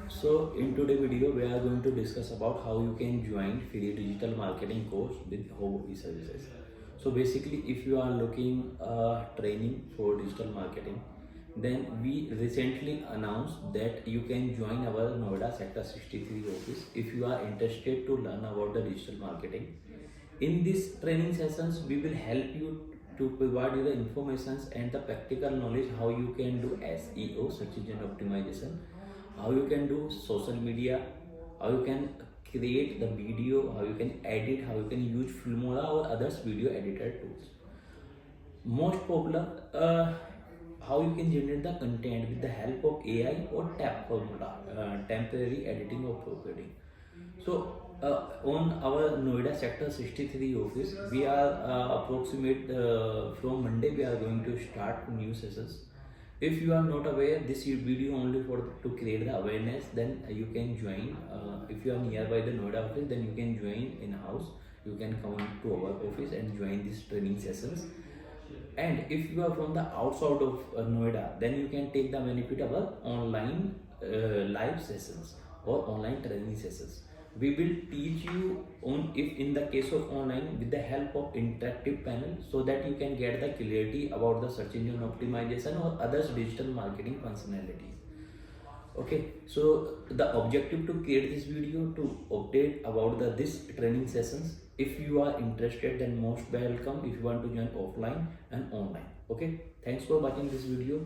So in today's video, we are going to discuss about how you can join free digital marketing course with HoBo services. So basically, if you are looking training for digital marketing, then we recently announced that you can join our Noida Sector 63 office if you are interested to learn about the digital marketing. In these training sessions, we will help you to provide you the informations and the practical knowledge how you can do SEO, search engine optimization, how you can do social media, how you can create the video, how you can edit, how you can use Filmora or others video editor tools. Most popular, how you can generate the content with the help of AI or tap formula, temporary editing or proofreading. So on our Noida Sector 63 office, we are approximate from Monday we are going to start new sessions. If you are not aware, this video only for to create the awareness. Then you can join. If you are nearby the Noida office, then you can join in house. You can come to our office and join these training sessions. And if you are from the outside of Noida, then you can take the benefit of our online live sessions or online training sessions. We will teach you on if in the case of online with the help of interactive panel so that you can get the clarity about the search engine optimization or others digital marketing functionalities. Okay, so the objective to create this video to update about this training sessions. If you are interested, then most welcome if you want to join offline and online. Okay, thanks for watching this video.